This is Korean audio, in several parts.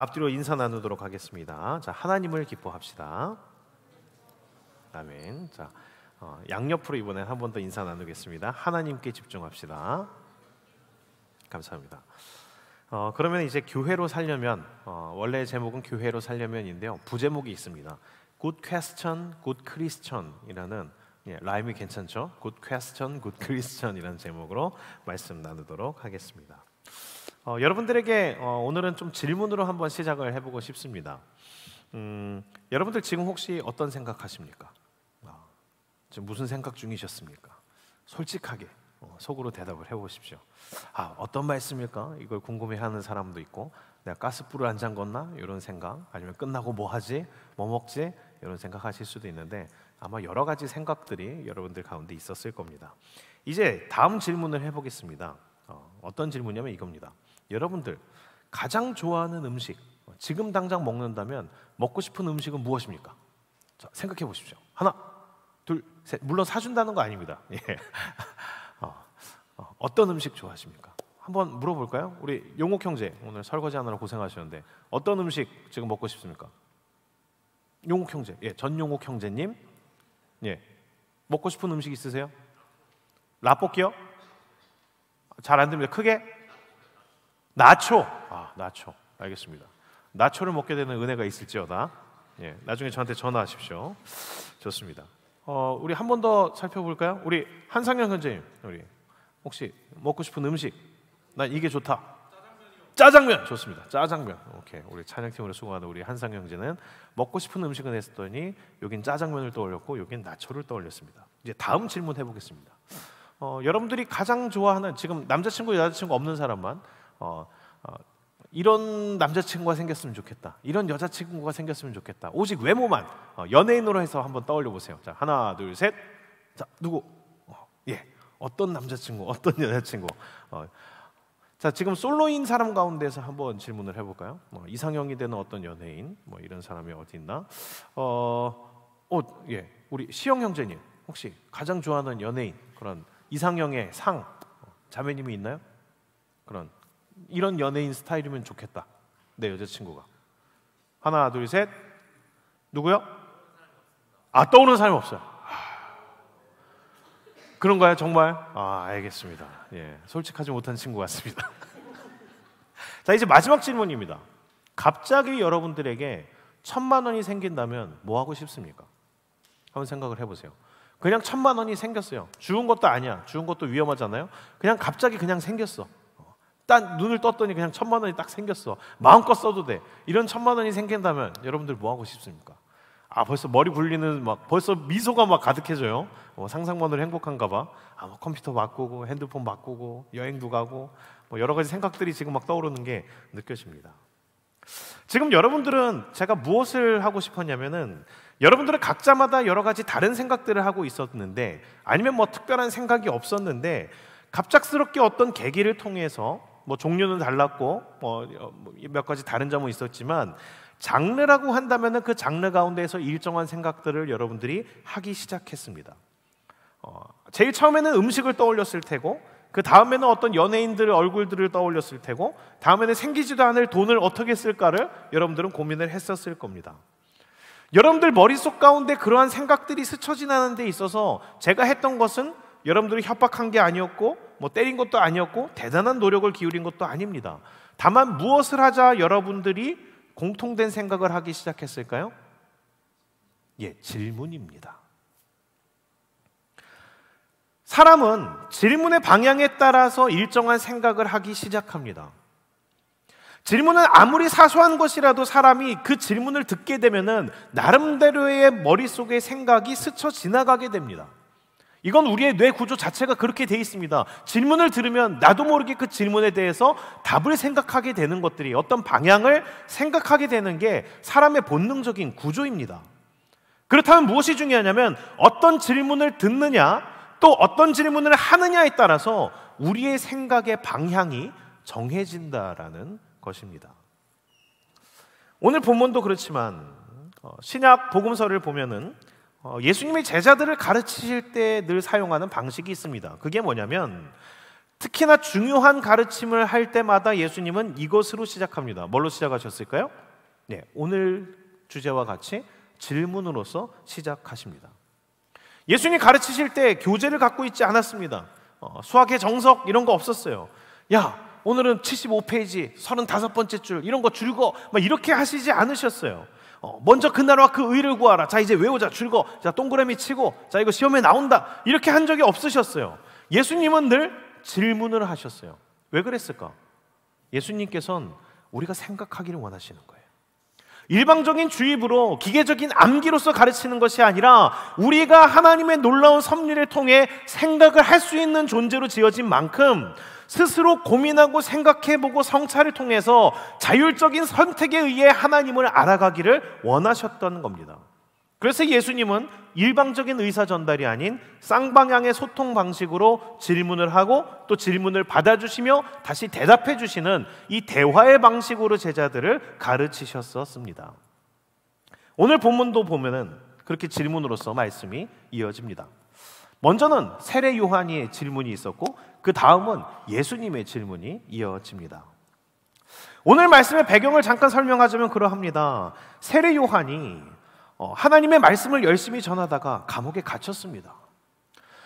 앞뒤로 인사 나누도록 하겠습니다. 자, 하나님을 기뻐합시다. 아멘. 자, 양옆으로 이번엔 한 번 더 인사 나누겠습니다. 하나님께 집중합시다. 감사합니다. 그러면 이제 교회로 살려면 원래 제목은 교회로 살려면인데요. 부제목이 있습니다. Good question, good Christian이라는 라임이 괜찮죠? Good question, good Christian이라는 제목으로 말씀 나누도록 하겠습니다. 여러분들에게 오늘은 좀 질문으로 한번 시작을 해보고 싶습니다. 여러분들 지금 혹시 어떤 생각하십니까? 지금 무슨 생각 중이셨습니까? 솔직하게 속으로 대답을 해보십시오. 어떤 말씀일까? 이걸 궁금해하는 사람도 있고, 내가 가스불을 안 잠궜나? 이런 생각, 아니면 끝나고 뭐 하지? 뭐 먹지? 이런 생각하실 수도 있는데 아마 여러 가지 생각들이 여러분들 가운데 있었을 겁니다. 이제 다음 질문을 해보겠습니다. 어떤 질문이냐면 이겁니다. 여러분들 가장 좋아하는 음식, 지금 당장 먹는다면 먹고 싶은 음식은 무엇입니까? 자, 생각해 보십시오. 하나, 둘, 셋. 물론 사준다는 거 아닙니다. 예. 어떤 음식 좋아하십니까? 한번 물어볼까요? 우리 용옥 형제 오늘 설거지 하느라 고생하셨는데 어떤 음식 지금 먹고 싶습니까? 용옥 형제, 전용옥 형제님, 먹고 싶은 음식 있으세요? 라볶이요? 잘 안 됩니다. 크게? 나초. 나초. 알겠습니다. 나초를 먹게 되는 은혜가 있을지어다. 나중에 저한테 전화하십시오. 좋습니다. 우리 한 번 더 살펴볼까요? 우리 한상현 형제님, 우리 혹시 먹고 싶은 음식? 난 이게 좋다. 짜장면. 좋습니다. 짜장면. 오케이. 우리 찬양팀으로 수고하는 우리 한상현 형제는 먹고 싶은 음식은 했더니 여긴 짜장면을 떠올렸고 여긴 나초를 떠올렸습니다. 이제 다음 질문 해보겠습니다. 여러분들이 가장 좋아하는, 지금 남자친구 여자친구 없는 사람만 이런 남자친구가 생겼으면 좋겠다, 이런 여자친구가 생겼으면 좋겠다, 오직 외모만 연예인으로 해서 한번 떠올려 보세요. 자, 하나 둘 셋. 자, 누구? 어떤 남자친구, 어떤 여자친구? 자, 지금 솔로인 사람 가운데서 한번 질문을 해볼까요? 이상형이 되는 어떤 연예인, 이런 사람이 어디 있나? 우리 시영 형제님, 혹시 가장 좋아하는 연예인, 그런 이상형의 상, 자매님이 있나요? 이런 연예인 스타일이면 좋겠다, 내 여자친구가. 하나 둘 셋. 누구요? 떠오르는 사람이 없어요. 그런가요, 정말? 알겠습니다. 솔직하지 못한 친구 같습니다. 자, 이제 마지막 질문입니다. 갑자기 여러분들에게 1,000만 원이 생긴다면 뭐 하고 싶습니까? 한번 생각을 해보세요. 그냥 1,000만 원이 생겼어요. 주운 것도 아니야. 주운 것도 위험하잖아요. 그냥 갑자기 그냥 생겼어. 딱 눈을 떴더니 그냥 1,000만 원이 딱 생겼어. 마음껏 써도 돼. 이런 1,000만 원이 생긴다면 여러분들 뭐 하고 싶습니까? 벌써 머리 굴리는, 벌써 미소가 가득해져요. 상상만으로 행복한가 봐. 컴퓨터 바꾸고 핸드폰 바꾸고 여행도 가고 여러 가지 생각들이 지금 떠오르는 게 느껴집니다. 지금 여러분들은 제가 무엇을 하고 싶었냐면은, 여러분들은 각자마다 여러 가지 다른 생각들을 하고 있었는데, 아니면 특별한 생각이 없었는데 갑작스럽게 어떤 계기를 통해서 종류는 달랐고 몇 가지 다른 점은 있었지만, 장르라고 한다면은 그 장르 가운데에서 일정한 생각들을 여러분들이 하기 시작했습니다. 제일 처음에는 음식을 떠올렸을 테고, 그 다음에는 어떤 연예인들 얼굴들을 떠올렸을 테고, 다음에는 생기지도 않을 돈을 어떻게 쓸까를 여러분들은 고민을 했었을 겁니다. 여러분들 머릿속 가운데 그러한 생각들이 스쳐 지나는 데 있어서 제가 했던 것은 여러분들이 협박한 게 아니었고 때린 것도 아니었고 대단한 노력을 기울인 것도 아닙니다. 다만 무엇을 하자 여러분들이 공통된 생각을 하기 시작했을까요? 질문입니다. 사람은 질문의 방향에 따라서 일정한 생각을 하기 시작합니다. 질문은 아무리 사소한 것이라도 사람이 그 질문을 듣게 되면은 나름대로의 머릿속에 생각이 스쳐 지나가게 됩니다. 이건 우리의 뇌 구조 자체가 그렇게 돼 있습니다. 질문을 들으면 나도 모르게 그 질문에 대해서 답을 생각하게 되는 것들이, 어떤 방향을 생각하게 되는 게 사람의 본능적인 구조입니다. 그렇다면 무엇이 중요하냐면, 어떤 질문을 듣느냐, 또 어떤 질문을 하느냐에 따라서 우리의 생각의 방향이 정해진다라는 것입니다. 오늘 본문도 그렇지만 신약 복음서를 보면은 예수님이 제자들을 가르치실 때 늘 사용하는 방식이 있습니다. 그게 뭐냐면 특히나 중요한 가르침을 할 때마다 예수님은 이것으로 시작합니다. 뭘로 시작하셨을까요? 네, 오늘 주제와 같이 질문으로서 시작하십니다. 예수님 가르치실 때 교재를 갖고 있지 않았습니다. 수학의 정석 이런 거 없었어요. 야, 오늘은 75페이지 35번째 줄 이런 거 줄거 막 이렇게 하시지 않으셨어요. 먼저 그 나라와 그 의를 구하라. 자, 이제 외우자. 줄거. 자, 동그라미 치고. 자, 이거 시험에 나온다. 이렇게 한 적이 없으셨어요. 예수님은 늘 질문을 하셨어요. 왜 그랬을까? 예수님께서는 우리가 생각하기를 원하시는 거예요. 일방적인 주입으로 기계적인 암기로서 가르치는 것이 아니라 우리가 하나님의 놀라운 섭리를 통해 생각을 할 수 있는 존재로 지어진 만큼 스스로 고민하고 생각해보고 성찰을 통해서 자율적인 선택에 의해 하나님을 알아가기를 원하셨던 겁니다. 그래서 예수님은 일방적인 의사 전달이 아닌 쌍방향의 소통 방식으로 질문을 하고 또 질문을 받아주시며 다시 대답해 주시는 이 대화의 방식으로 제자들을 가르치셨었습니다. 오늘 본문도 보면은 그렇게 질문으로서 말씀이 이어집니다. 먼저는 세례 요한의 질문이 있었고 그 다음은 예수님의 질문이 이어집니다. 오늘 말씀의 배경을 잠깐 설명하자면 그러합니다. 세례 요한이 하나님의 말씀을 열심히 전하다가 감옥에 갇혔습니다.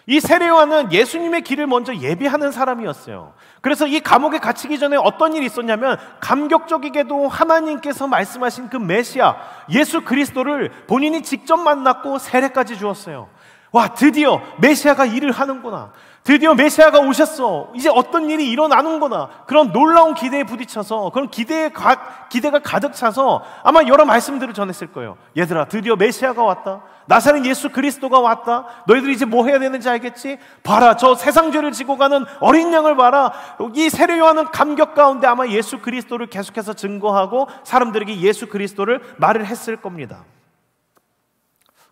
이 세례 요한은 예수님의 길을 먼저 예비하는 사람이었어요. 그래서 이 감옥에 갇히기 전에 어떤 일이 있었냐면 감격적이게도 하나님께서 말씀하신 그 메시아 예수 그리스도를 본인이 직접 만났고 세례까지 주었어요. 와, 드디어 메시아가 일을 하는구나. 드디어 메시아가 오셨어. 이제 어떤 일이 일어나는구나. 그런 놀라운 기대에 부딪혀서 그런 기대가 가득 차서 아마 여러 말씀들을 전했을 거예요. 얘들아, 드디어 메시아가 왔다. 나사렛 예수 그리스도가 왔다. 너희들이 이제 뭐 해야 되는지 알겠지? 봐라, 저 세상 죄를 지고 가는 어린 양을 봐라. 이 세례 요한은 감격 가운데 아마 예수 그리스도를 계속해서 증거하고 사람들에게 예수 그리스도를 말을 했을 겁니다.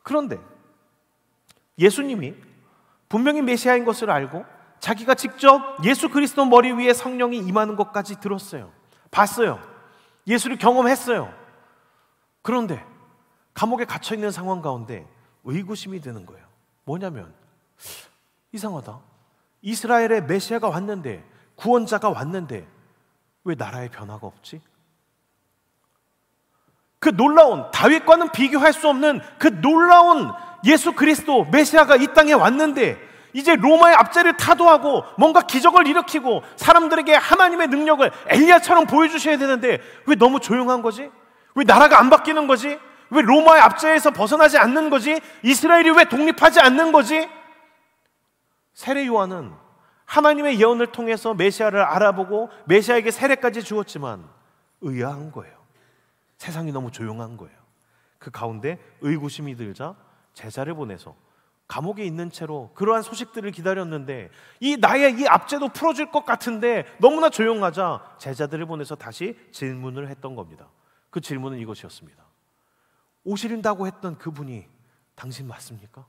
그런데 예수님이 분명히 메시아인 것을 알고 자기가 직접 예수 그리스도 머리 위에 성령이 임하는 것까지 들었어요. 봤어요. 예수를 경험했어요. 그런데 감옥에 갇혀있는 상황 가운데 의구심이 드는 거예요. 뭐냐면 이상하다. 이스라엘의 메시아가 왔는데, 구원자가 왔는데 왜 나라에 변화가 없지? 그 놀라운, 다윗과는 비교할 수 없는 그 놀라운 예수 그리스도 메시아가 이 땅에 왔는데 이제 로마의 압제를 타도하고 뭔가 기적을 일으키고 사람들에게 하나님의 능력을 엘리야처럼 보여주셔야 되는데 왜 너무 조용한 거지? 왜 나라가 안 바뀌는 거지? 왜 로마의 압제에서 벗어나지 않는 거지? 이스라엘이 왜 독립하지 않는 거지? 세례 요한은 하나님의 예언을 통해서 메시아를 알아보고 메시아에게 세례까지 주었지만 의아한 거예요. 세상이 너무 조용한 거예요. 그 가운데 의구심이 들자 제자를 보내서 감옥에 있는 채로 그러한 소식들을 기다렸는데 나의 이 압제도 풀어줄 것 같은데 너무나 조용하자 제자들을 보내서 다시 질문을 했던 겁니다. 그 질문은 이것이었습니다. 오신다고 했던 그분이 당신 맞습니까?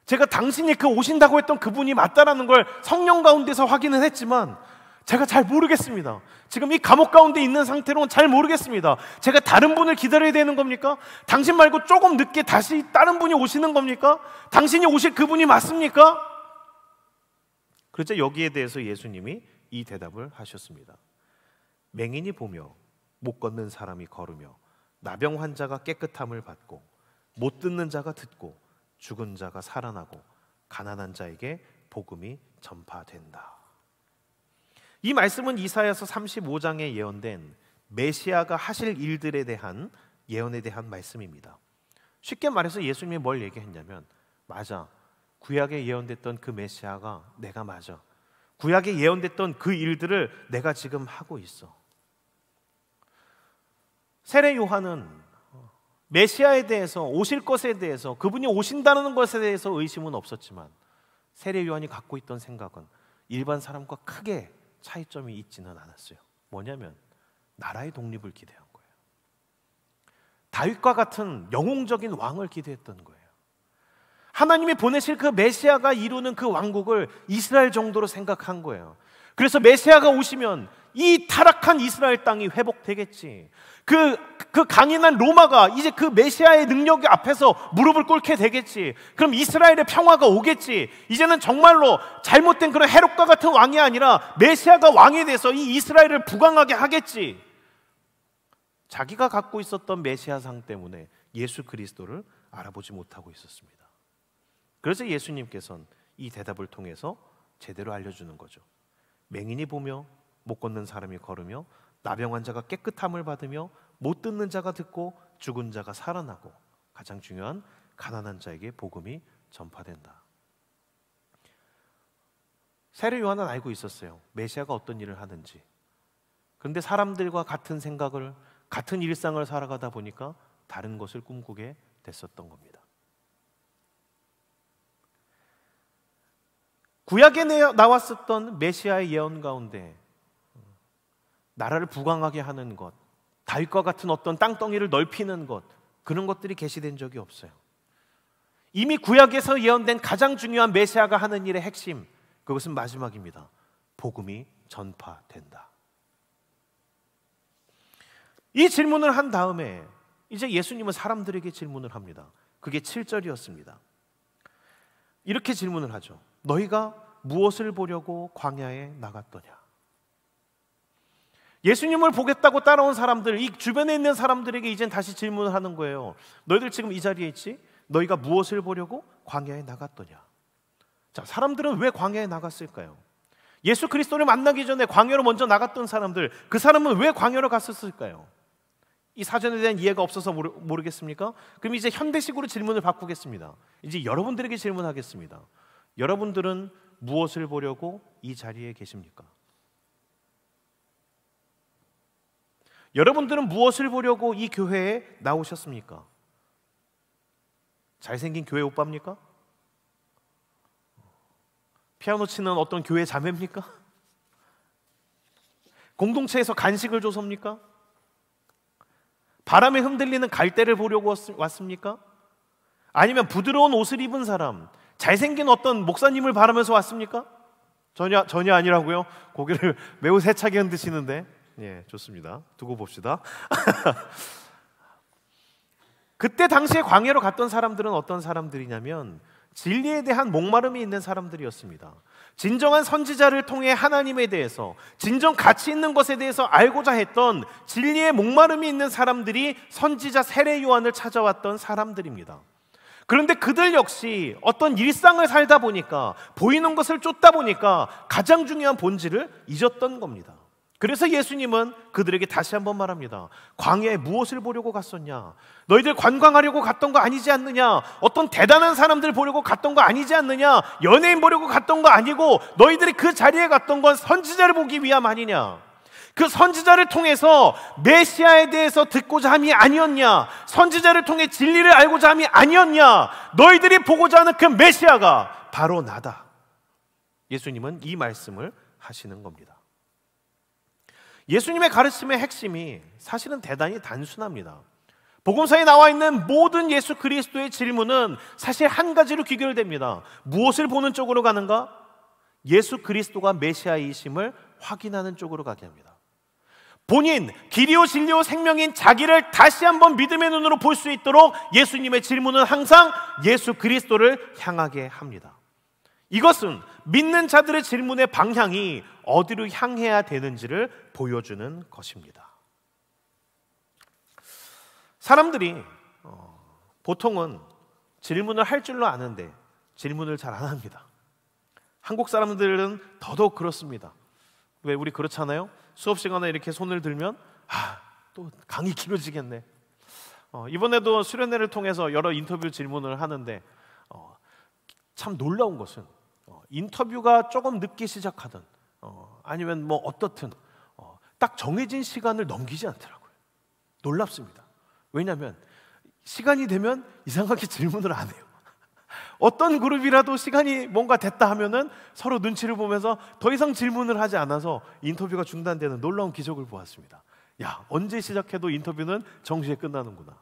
제가 당신이 그 오신다고 했던 그분이 맞다라는 걸 성령 가운데서 확인은 했지만 제가 잘 모르겠습니다. 지금 이 감옥 가운데 있는 상태로는 잘 모르겠습니다. 제가 다른 분을 기다려야 되는 겁니까? 당신 말고 조금 늦게 다시 다른 분이 오시는 겁니까? 당신이 오실 그분이 맞습니까? 그래서 여기에 대해서 예수님이 이 대답을 하셨습니다. 맹인이 보며 못 걷는 사람이 걸으며 나병 환자가 깨끗함을 받고 못 듣는 자가 듣고 죽은 자가 살아나고 가난한 자에게 복음이 전파된다. 이 말씀은 이사야서 35장에 예언된 메시아가 하실 일들에 대한 예언에 대한 말씀입니다. 쉽게 말해서 예수님이 뭘 얘기했냐면 맞아, 구약에 예언됐던 그 메시아가 내가 맞아. 구약에 예언됐던 그 일들을 내가 지금 하고 있어. 세례 요한은 메시아에 대해서, 오실 것에 대해서, 그분이 오신다는 것에 대해서 의심은 없었지만 세례 요한이 갖고 있던 생각은 일반 사람과 크게 차이점이 있지는 않았어요. 뭐냐면 나라의 독립을 기대한 거예요. 다윗과 같은 영웅적인 왕을 기대했던 거예요. 하나님이 보내실 그 메시아가 이루는 그 왕국을 이스라엘 정도로 생각한 거예요. 그래서 메시아가 오시면 이 타락한 이스라엘 땅이 회복되겠지. 그 강인한 로마가 이제 그 메시아의 능력 앞에서 무릎을 꿇게 되겠지. 그럼 이스라엘의 평화가 오겠지. 이제는 정말로 잘못된 그런 헤롯과 같은 왕이 아니라 메시아가 왕이 돼서 이 이스라엘을 부강하게 하겠지. 자기가 갖고 있었던 메시아상 때문에 예수 그리스도를 알아보지 못하고 있었습니다. 그래서 예수님께서는 이 대답을 통해서 제대로 알려주는 거죠. 맹인이 보며 못 걷는 사람이 걸으며 나병 자가 깨끗함을 받으며 못 듣는 자가 듣고 죽은 자가 살아나고 가장 중요한 가난한 자에게 복음이 전파된다. 세례 요한은 알고 있었어요. 메시아가 어떤 일을 하는지. 그런데 사람들과 같은 생각을, 같은 일상을 살아가다 보니까 다른 것을 꿈꾸게 됐었던 겁니다. 구약에 나왔었던 메시아의 예언 가운데 나라를 부강하게 하는 것, 다윗과 같은 어떤 땅덩이를 넓히는 것, 그런 것들이 계시된 적이 없어요. 이미 구약에서 예언된 가장 중요한 메시아가 하는 일의 핵심, 그것은 마지막입니다. 복음이 전파된다. 이 질문을 한 다음에 이제 예수님은 사람들에게 질문을 합니다. 그게 7절이었습니다. 이렇게 질문을 하죠. 너희가 무엇을 보려고 광야에 나갔더냐? 예수님을 보겠다고 따라온 사람들, 이 주변에 있는 사람들에게 이젠 다시 질문을 하는 거예요. 너희들 지금 이 자리에 있지? 너희가 무엇을 보려고 광야에 나갔더냐? 자, 사람들은 왜 광야에 나갔을까요? 예수 그리스도를 만나기 전에 광야로 먼저 나갔던 사람들, 그 사람은 왜 광야로 갔었을까요? 이 사전에 대한 이해가 없어서 모르겠습니까? 그럼 이제 현대식으로 질문을 바꾸겠습니다. 이제 여러분들에게 질문하겠습니다. 여러분들은 무엇을 보려고 이 자리에 계십니까? 여러분들은 무엇을 보려고 이 교회에 나오셨습니까? 잘생긴 교회 오빠입니까? 피아노 치는 어떤 교회 자매입니까? 공동체에서 간식을 줘서입니까? 바람에 흔들리는 갈대를 보려고 왔습니까? 아니면 부드러운 옷을 입은 사람, 잘생긴 어떤 목사님을 바라면서 왔습니까? 전혀 아니라고요? 고개를 매우 세차게 흔드시는데, 예, 좋습니다. 두고 봅시다. 그때 당시에 광야로 갔던 사람들은 어떤 사람들이냐면 진리에 대한 목마름이 있는 사람들이었습니다. 진정한 선지자를 통해 하나님에 대해서, 진정 가치 있는 것에 대해서 알고자 했던 진리의 목마름이 있는 사람들이 선지자 세례 요한을 찾아왔던 사람들입니다. 그런데 그들 역시 어떤 일상을 살다 보니까, 보이는 것을 쫓다 보니까 가장 중요한 본질을 잊었던 겁니다. 그래서 예수님은 그들에게 다시 한번 말합니다. 광야에 무엇을 보려고 갔었냐? 너희들 관광하려고 갔던 거 아니지 않느냐? 어떤 대단한 사람들 보려고 갔던 거 아니지 않느냐? 연예인 보려고 갔던 거 아니고 너희들이 그 자리에 갔던 건 선지자를 보기 위함 아니냐? 그 선지자를 통해서 메시아에 대해서 듣고자 함이 아니었냐? 선지자를 통해 진리를 알고자 함이 아니었냐? 너희들이 보고자 하는 그 메시아가 바로 나다. 예수님은 이 말씀을 하시는 겁니다. 예수님의 가르침의 핵심이 사실은 대단히 단순합니다. 복음서에 나와 있는 모든 예수 그리스도의 질문은 사실 한 가지로 귀결됩니다. 무엇을 보는 쪽으로 가는가? 예수 그리스도가 메시아이심을 확인하는 쪽으로 가게 합니다. 본인, 길이요 진리요 생명인 자기를 다시 한번 믿음의 눈으로 볼 수 있도록 예수님의 질문은 항상 예수 그리스도를 향하게 합니다. 이것은 믿는 자들의 질문의 방향이 어디로 향해야 되는지를 보여주는 것입니다. 사람들이 보통은 질문을 할 줄로 아는데 질문을 잘 안 합니다. 한국 사람들은 더더욱 그렇습니다. 왜 우리 그렇잖아요? 수업 시간에 이렇게 손을 들면 또 강의 길어지겠네. 이번에도 수련회를 통해서 여러 인터뷰 질문을 하는데 참 놀라운 것은 인터뷰가 조금 늦게 시작하든 아니면 뭐 어떻든 딱 정해진 시간을 넘기지 않더라고요. 놀랍습니다. 왜냐하면 시간이 되면 이상하게 질문을 안 해요. 어떤 그룹이라도 시간이 뭔가 됐다 하면은 서로 눈치를 보면서 더 이상 질문을 하지 않아서 인터뷰가 중단되는 놀라운 기적을 보았습니다. 야, 언제 시작해도 인터뷰는 정시에 끝나는구나.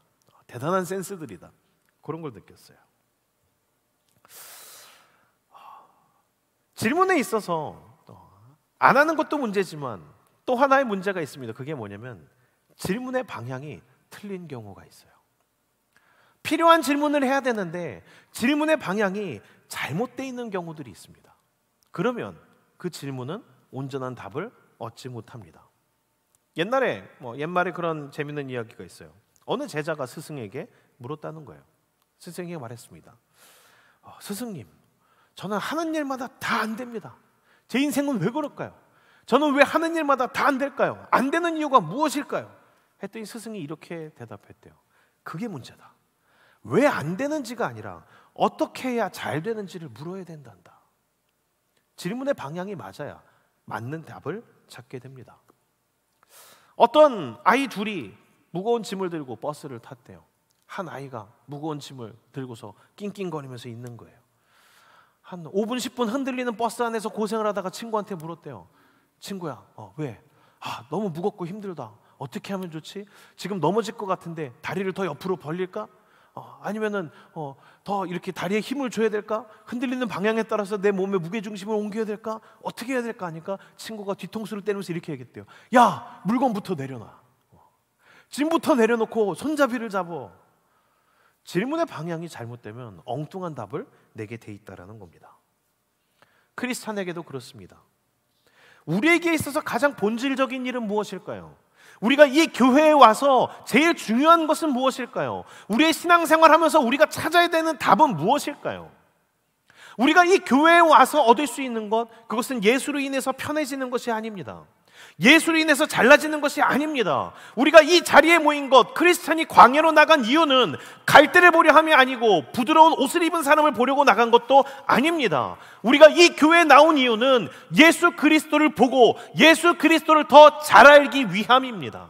대단한 센스들이다. 그런 걸 느꼈어요. 질문에 있어서 안 하는 것도 문제지만 또 하나의 문제가 있습니다. 그게 뭐냐면 질문의 방향이 틀린 경우가 있어요. 필요한 질문을 해야 되는데 질문의 방향이 잘못되어 있는 경우들이 있습니다. 그러면 그 질문은 온전한 답을 얻지 못합니다. 옛말에 그런 재밌는 이야기가 있어요. 어느 제자가 스승에게 물었다는 거예요. 스승이 말했습니다. 스승님, 저는 하는 일마다 다 안 됩니다. 제 인생은 왜 그럴까요? 저는 왜 하는 일마다 다 안 될까요? 안 되는 이유가 무엇일까요? 했더니 스승이 이렇게 대답했대요. 그게 문제다. 왜 안 되는지가 아니라 어떻게 해야 잘 되는지를 물어야 된단다. 질문의 방향이 맞아야 맞는 답을 찾게 됩니다. 어떤 아이 둘이 무거운 짐을 들고 버스를 탔대요. 한 아이가 무거운 짐을 들고서 낑낑거리면서 있는 거예요. 한 5분 10분 흔들리는 버스 안에서 고생을 하다가 친구한테 물었대요. 친구야, 왜? 너무 무겁고 힘들다. 어떻게 하면 좋지? 지금 넘어질 것 같은데 다리를 더 옆으로 벌릴까? 아니면은 더 이렇게 다리에 힘을 줘야 될까? 흔들리는 방향에 따라서 내 몸의 무게중심을 옮겨야 될까? 어떻게 해야 될까 하니까 친구가 뒤통수를 때리면서 이렇게 얘기했대요. 야, 물건부터 내려놔. 짐부터 내려놓고 손잡이를 잡어. 질문의 방향이 잘못되면 엉뚱한 답을 내게 돼 있다라는 겁니다. 크리스찬에게도 그렇습니다. 우리에게 있어서 가장 본질적인 일은 무엇일까요? 우리가 이 교회에 와서 제일 중요한 것은 무엇일까요? 우리의 신앙생활 하면서 우리가 찾아야 되는 답은 무엇일까요? 우리가 이 교회에 와서 얻을 수 있는 것, 그것은 예수로 인해서 편해지는 것이 아닙니다. 예수로 인해서 잘나지는 것이 아닙니다. 우리가 이 자리에 모인 것, 크리스찬이 광야로 나간 이유는 갈대를 보려 함이 아니고 부드러운 옷을 입은 사람을 보려고 나간 것도 아닙니다. 우리가 이 교회에 나온 이유는 예수 그리스도를 보고 예수 그리스도를 더 잘 알기 위함입니다.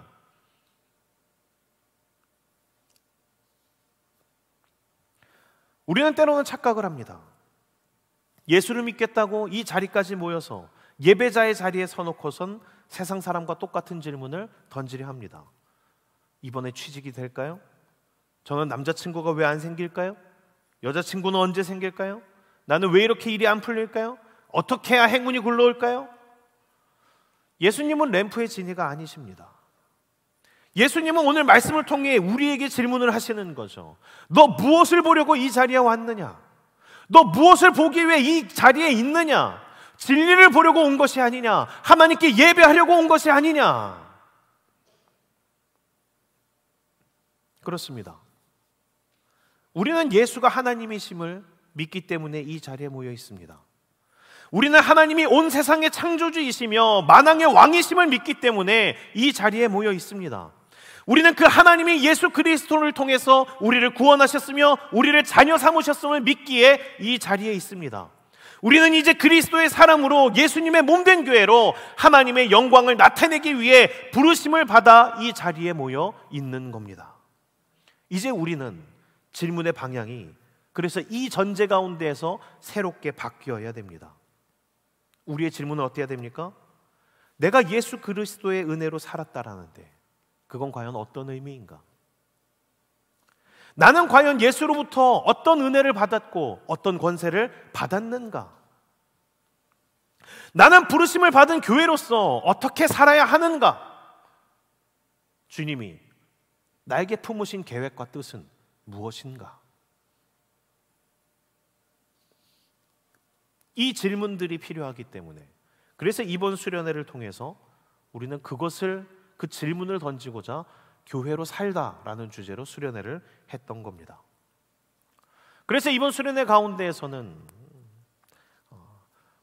우리는 때로는 착각을 합니다. 예수를 믿겠다고 이 자리까지 모여서 예배자의 자리에 서놓고선 세상 사람과 똑같은 질문을 던지려 합니다. 이번에 취직이 될까요? 저는 남자친구가 왜 안 생길까요? 여자친구는 언제 생길까요? 나는 왜 이렇게 일이 안 풀릴까요? 어떻게 해야 행운이 굴러올까요? 예수님은 램프의 진이가 아니십니다. 예수님은 오늘 말씀을 통해 우리에게 질문을 하시는 거죠. 너 무엇을 보려고 이 자리에 왔느냐? 너 무엇을 보기 위해 이 자리에 있느냐? 진리를 보려고 온 것이 아니냐? 하나님께 예배하려고 온 것이 아니냐? 그렇습니다. 우리는 예수가 하나님이심을 믿기 때문에 이 자리에 모여 있습니다. 우리는 하나님이 온 세상의 창조주이시며 만왕의 왕이심을 믿기 때문에 이 자리에 모여 있습니다. 우리는 그 하나님이 예수 그리스도를 통해서 우리를 구원하셨으며 우리를 자녀 삼으셨음을 믿기에 이 자리에 있습니다. 우리는 이제 그리스도의 사람으로 예수님의 몸된 교회로 하나님의 영광을 나타내기 위해 부르심을 받아 이 자리에 모여 있는 겁니다. 이제 우리는 질문의 방향이 그래서 이 전제 가운데에서 새롭게 바뀌어야 됩니다. 우리의 질문은 어때야 됩니까? 내가 예수 그리스도의 은혜로 살았다라는데 그건 과연 어떤 의미인가? 나는 과연 예수로부터 어떤 은혜를 받았고 어떤 권세를 받았는가? 나는 부르심을 받은 교회로서 어떻게 살아야 하는가? 주님이 나에게 품으신 계획과 뜻은 무엇인가? 이 질문들이 필요하기 때문에 그래서 이번 수련회를 통해서 우리는 그 질문을 던지고자 교회로 살다라는 주제로 수련회를 했던 겁니다. 그래서 이번 수련회 가운데에서는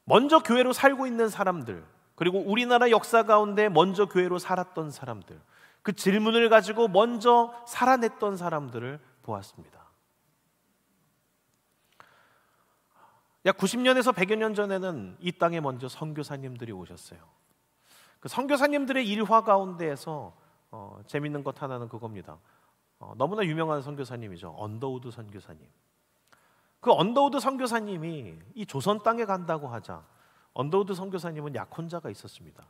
먼저 교회로 살고 있는 사람들, 그리고 우리나라 역사 가운데 먼저 교회로 살았던 사람들, 그 질문을 가지고 먼저 살아냈던 사람들을 보았습니다. 약 90년에서 100여 년 전에는 이 땅에 먼저 선교사님들이 오셨어요. 그 선교사님들의 일화 가운데에서 재밌는 것 하나는 그겁니다. 너무나 유명한 선교사님이죠. 언더우드 선교사님. 그 언더우드 선교사님이 이 조선 땅에 간다고 하자 언더우드 선교사님은 약혼자가 있었습니다.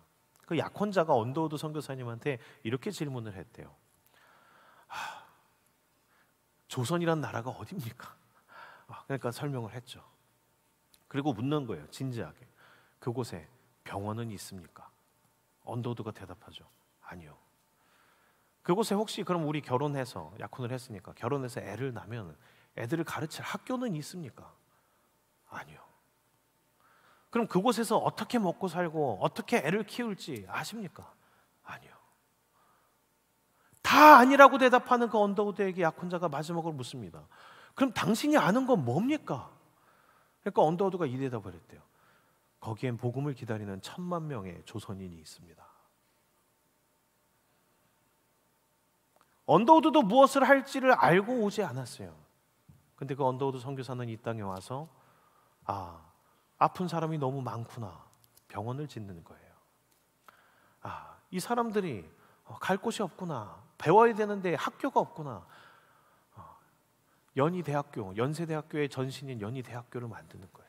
그 약혼자가 언더우드 선교사님한테 이렇게 질문을 했대요. 조선이란 나라가 어디입니까? 그러니까 설명을 했죠. 그리고 묻는 거예요. 진지하게. 그곳에 병원은 있습니까? 언더우드가 대답하죠. 아니요. 그곳에 혹시 그럼 우리 결혼해서 약혼을 했으니까 결혼해서 애를 낳으면 애들을 가르칠 학교는 있습니까? 아니요. 그럼 그곳에서 어떻게 먹고 살고 어떻게 애를 키울지 아십니까? 아니요. 다 아니라고 대답하는 그 언더우드에게 약혼자가 마지막으로 묻습니다. 그럼 당신이 아는 건 뭡니까? 그러니까 언더우드가 이 대답을 했대요. 거기엔 복음을 기다리는 1000만 명의 조선인이 있습니다. 언더우드도 무엇을 할지를 알고 오지 않았어요. 근데 그 언더우드 선교사는 이 땅에 와서 아픈 사람이 너무 많구나. 병원을 짓는 거예요. 이 사람들이 갈 곳이 없구나. 배워야 되는데 학교가 없구나. 연희대학교, 연세대학교의 전신인 연희대학교를 만드는 거예요.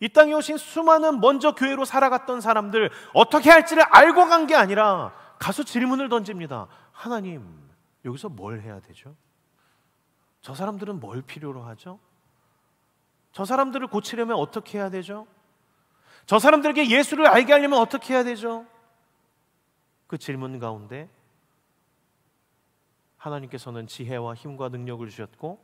이 땅에 오신 수많은 먼저 교회로 살아갔던 사람들 어떻게 할지를 알고 간 게 아니라 가서 질문을 던집니다. 하나님, 여기서 뭘 해야 되죠? 저 사람들은 뭘 필요로 하죠? 저 사람들을 고치려면 어떻게 해야 되죠? 저 사람들에게 예수를 알게 하려면 어떻게 해야 되죠? 그 질문 가운데 하나님께서는 지혜와 힘과 능력을 주셨고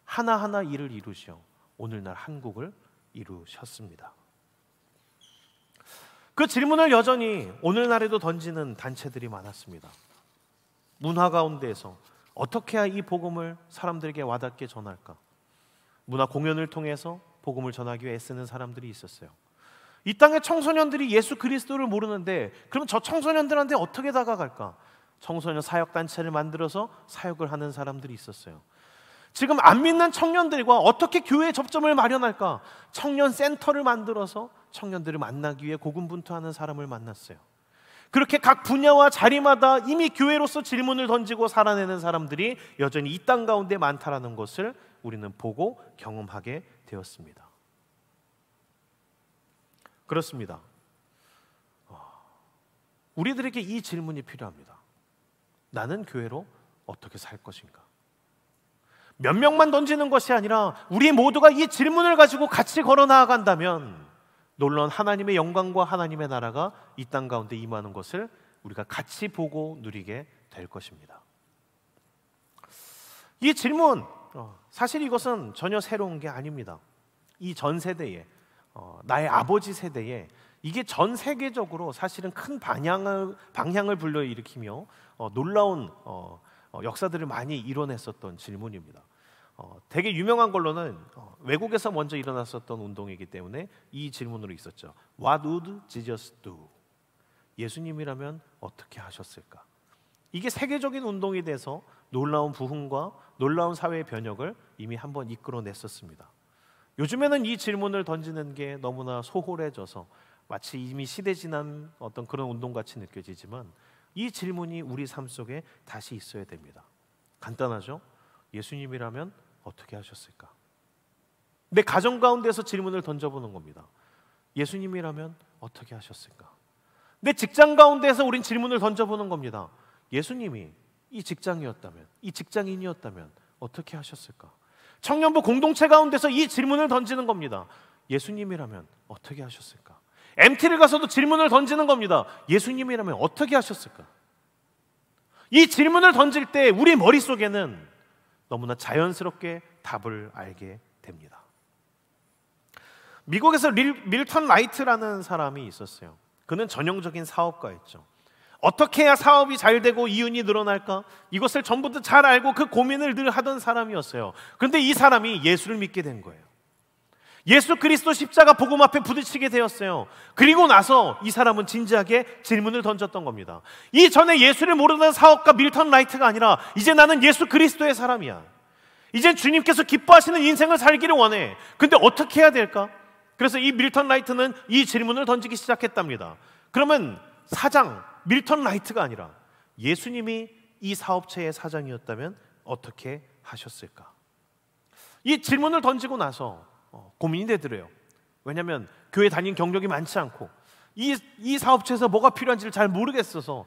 하나하나 일을 이루시어 오늘날 한국을 이루셨습니다. 그 질문을 여전히 오늘날에도 던지는 단체들이 많았습니다. 문화 가운데에서 어떻게 해야 이 복음을 사람들에게 와닿게 전할까? 문화 공연을 통해서 복음을 전하기 위해 애쓰는 사람들이 있었어요. 이 땅의 청소년들이 예수 그리스도를 모르는데 그럼 저 청소년들한테 어떻게 다가갈까? 청소년 사역단체를 만들어서 사역을 하는 사람들이 있었어요. 지금 안 믿는 청년들과 어떻게 교회에 접점을 마련할까? 청년 센터를 만들어서 청년들을 만나기 위해 고군분투하는 사람을 만났어요. 그렇게 각 분야와 자리마다 이미 교회로서 질문을 던지고 살아내는 사람들이 여전히 이 땅 가운데 많다라는 것을 우리는 보고 경험하게 되었습니다. 그렇습니다. 우리들에게 이 질문이 필요합니다. 나는 교회로 어떻게 살 것인가? 몇 명만 던지는 것이 아니라 우리 모두가 이 질문을 가지고 같이 걸어 나아간다면 놀라운 하나님의 영광과 하나님의 나라가 이 땅 가운데 임하는 것을 우리가 같이 보고 누리게 될 것입니다. 이 질문, 사실 이것은 전혀 새로운 게 아닙니다. 이 전 세대에, 나의 아버지 세대에 이게 전 세계적으로 사실은 큰 방향을 불러일으키며 놀라운 역사들을 많이 이뤄냈었던 질문입니다. 되게 유명한 걸로는 외국에서 먼저 일어났었던 운동이기 때문에 이 질문으로 있었죠. What would Jesus do? 예수님이라면 어떻게 하셨을까? 이게 세계적인 운동이 돼서 놀라운 부흥과 놀라운 사회의 변혁을 이미 한번 이끌어냈었습니다. 요즘에는 이 질문을 던지는 게 너무나 소홀해져서 마치 이미 시대 지난 어떤 그런 운동같이 느껴지지만 이 질문이 우리 삶 속에 다시 있어야 됩니다. 간단하죠? 예수님이라면 어떻게 하셨을까? 내 가정 가운데서 질문을 던져보는 겁니다. 예수님이라면 어떻게 하셨을까? 내 직장 가운데서 우린 질문을 던져보는 겁니다. 예수님이 이 직장이었다면, 이 직장인이었다면 어떻게 하셨을까? 청년부 공동체 가운데서 이 질문을 던지는 겁니다. 예수님이라면 어떻게 하셨을까? MT를 가서도 질문을 던지는 겁니다. 예수님이라면 어떻게 하셨을까? 이 질문을 던질 때 우리 머릿속에는 너무나 자연스럽게 답을 알게 됩니다. 미국에서 밀턴 라이트라는 사람이 있었어요. 그는 전형적인 사업가였죠. 어떻게 해야 사업이 잘 되고 이윤이 늘어날까? 이것을 전부터 잘 알고 그 고민을 늘 하던 사람이었어요. 그런데 이 사람이 예수를 믿게 된 거예요. 예수 그리스도 십자가 복음 앞에 부딪히게 되었어요. 그리고 나서 이 사람은 진지하게 질문을 던졌던 겁니다. 이전에 예수를 모르는 사업가 밀턴 라이트가 아니라 이제 나는 예수 그리스도의 사람이야. 이제 주님께서 기뻐하시는 인생을 살기를 원해. 근데 어떻게 해야 될까? 그래서 이 밀턴 라이트는 이 질문을 던지기 시작했답니다. 그러면 사장 밀턴 라이트가 아니라 예수님이 이 사업체의 사장이었다면 어떻게 하셨을까? 이 질문을 던지고 나서 고민이 되더래요. 왜냐하면 교회 다닌 경력이 많지 않고 이 사업체에서 뭐가 필요한지를 잘 모르겠어서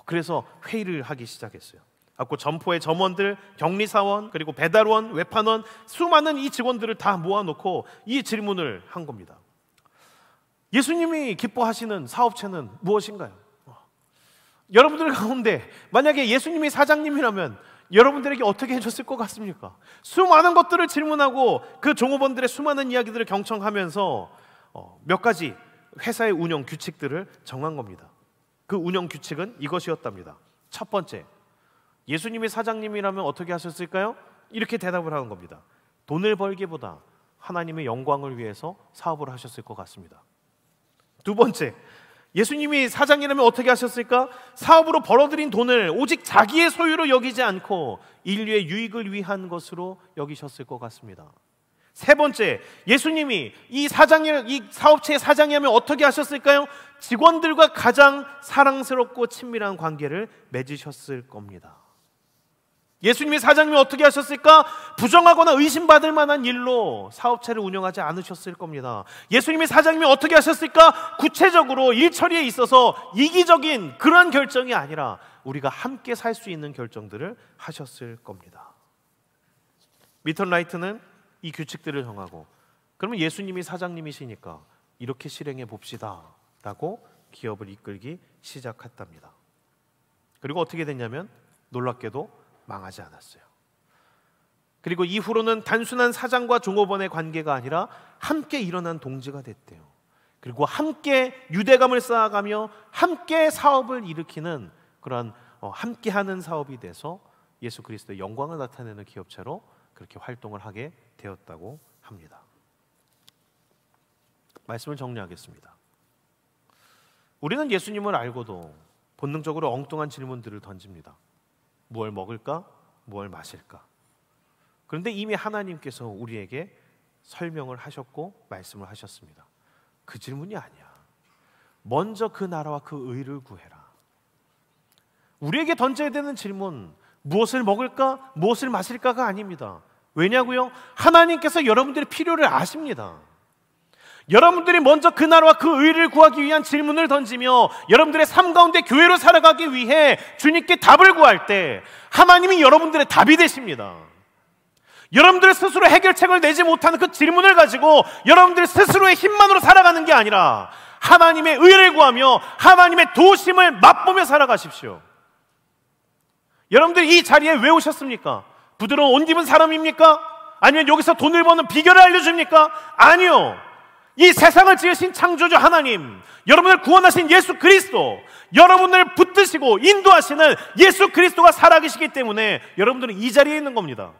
그래서 회의를 하기 시작했어요. 그리고 점포의 점원들, 격리사원, 그리고 배달원, 외판원 수많은 이 직원들을 다 모아놓고 이 질문을 한 겁니다. 예수님이 기뻐하시는 사업체는 무엇인가요? 여러분들 가운데 만약에 예수님이 사장님이라면 여러분들에게 어떻게 해줬을 것 같습니까? 수많은 것들을 질문하고 그 종업원들의 수많은 이야기들을 경청하면서 몇 가지 회사의 운영 규칙들을 정한 겁니다. 그 운영 규칙은 이것이었답니다. 첫 번째, 예수님이 사장님이라면 어떻게 하셨을까요? 이렇게 대답을 하는 겁니다. 돈을 벌기보다 하나님의 영광을 위해서 사업을 하셨을 것 같습니다. 두 번째, 예수님이 사장이라면 어떻게 하셨을까? 사업으로 벌어들인 돈을 오직 자기의 소유로 여기지 않고 인류의 유익을 위한 것으로 여기셨을 것 같습니다. 세 번째, 예수님이 이 사업체의 사장이라면 어떻게 하셨을까요? 직원들과 가장 사랑스럽고 친밀한 관계를 맺으셨을 겁니다. 예수님이 사장님이 어떻게 하셨을까? 부정하거나 의심받을 만한 일로 사업체를 운영하지 않으셨을 겁니다. 예수님이 사장님이 어떻게 하셨을까? 구체적으로 일 처리에 있어서 이기적인 그런 결정이 아니라 우리가 함께 살 수 있는 결정들을 하셨을 겁니다. 밀턴 라이트는 이 규칙들을 정하고, 그러면 예수님이 사장님이시니까 이렇게 실행해 봅시다 라고 기업을 이끌기 시작했답니다. 그리고 어떻게 됐냐면 놀랍게도 망하지 않았어요. 그리고 이후로는 단순한 사장과 종업원의 관계가 아니라 함께 일어난 동지가 됐대요. 그리고 함께 유대감을 쌓아가며 함께 사업을 일으키는 그러한 함께하는 사업이 돼서 예수 그리스도의 영광을 나타내는 기업체로 그렇게 활동을 하게 되었다고 합니다. 말씀을 정리하겠습니다. 우리는 예수님을 알고도 본능적으로 엉뚱한 질문들을 던집니다. 무엇을 먹을까? 무엇을 마실까? 그런데 이미 하나님께서 우리에게 설명을 하셨고 말씀을 하셨습니다. 그 질문이 아니야. 먼저 그 나라와 그 의를 구해라. 우리에게 던져야 되는 질문, 무엇을 먹을까? 무엇을 마실까가 아닙니다. 왜냐고요? 하나님께서 여러분들의 필요를 아십니다. 여러분들이 먼저 그 나라와 그 의를 구하기 위한 질문을 던지며 여러분들의 삶 가운데 교회로 살아가기 위해 주님께 답을 구할 때 하나님이 여러분들의 답이 되십니다. 여러분들 스스로 해결책을 내지 못하는 그 질문을 가지고 여러분들 스스로의 힘만으로 살아가는 게 아니라 하나님의 의를 구하며 하나님의 도우심을 맛보며 살아가십시오. 여러분들 이 자리에 왜 오셨습니까? 부드러운 옷 입은 사람입니까? 아니면 여기서 돈을 버는 비결을 알려줍니까? 아니요. 이 세상을 지으신 창조주 하나님, 여러분을 구원하신 예수 그리스도, 여러분을 붙드시고 인도하시는 예수 그리스도가 살아계시기 때문에 여러분들은 이 자리에 있는 겁니다.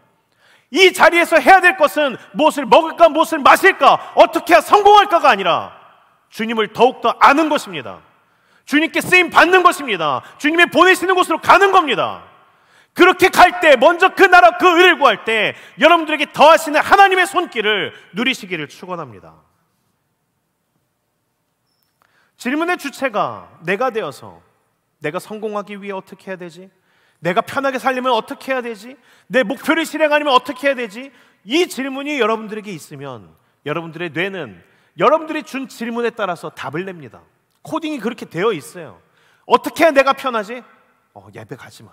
이 자리에서 해야 될 것은 무엇을 먹을까, 무엇을 마실까, 어떻게 해야 성공할까가 아니라 주님을 더욱더 아는 것입니다. 주님께 쓰임 받는 것입니다. 주님이 보내시는 곳으로 가는 겁니다. 그렇게 갈 때, 먼저 그 나라 그 의를 구할 때 여러분들에게 더하시는 하나님의 손길을 누리시기를 축원합니다. 질문의 주체가 내가 되어서 내가 성공하기 위해 어떻게 해야 되지? 내가 편하게 살려면 어떻게 해야 되지? 내 목표를 실행하려면 어떻게 해야 되지? 이 질문이 여러분들에게 있으면 여러분들의 뇌는 여러분들이 준 질문에 따라서 답을 냅니다. 코딩이 그렇게 되어 있어요. 어떻게 해야 내가 편하지? 예배 가지 마.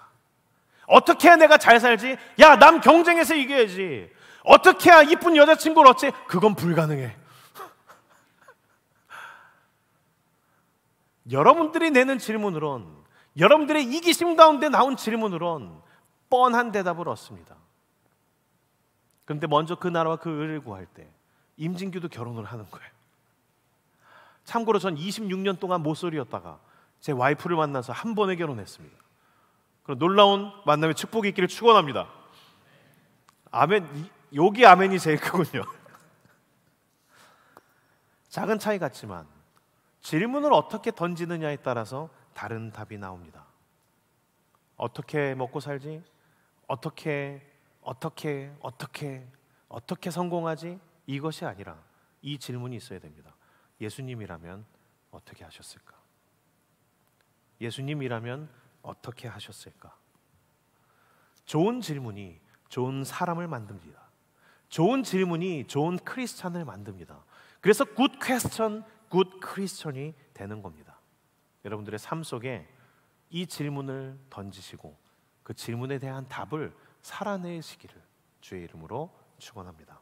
어떻게 해야 내가 잘 살지? 야, 남 경쟁에서 이겨야지. 어떻게 해야 이쁜 여자친구를 얻지? 그건 불가능해. 여러분들이 내는 질문으론, 여러분들의 이기심 가운데 나온 질문으론 뻔한 대답을 얻습니다. 그런데 먼저 그 나라와 그 의를 구할 때 임진규도 결혼을 하는 거예요. 참고로 전 26년 동안 모쏠이었다가 제 와이프를 만나서 한 번에 결혼했습니다. 그럼 놀라운 만남의 축복이 있기를 축원합니다. 아멘. 여기 아멘이 제일 크군요. 작은 차이 같지만 질문을 어떻게 던지느냐에 따라서 다른 답이 나옵니다. 어떻게 먹고 살지? 어떻게 성공하지? 이것이 아니라 이 질문이 있어야 됩니다. 예수님이라면 어떻게 하셨을까? 예수님이라면 어떻게 하셨을까? 좋은 질문이 좋은 사람을 만듭니다. 좋은 질문이 좋은 크리스찬을 만듭니다. 그래서 good question, good Christian이 되는 겁니다. 여러분들의 삶 속에 이 질문을 던지시고 그 질문에 대한 답을 살아내시기를 주의 이름으로 축원합니다.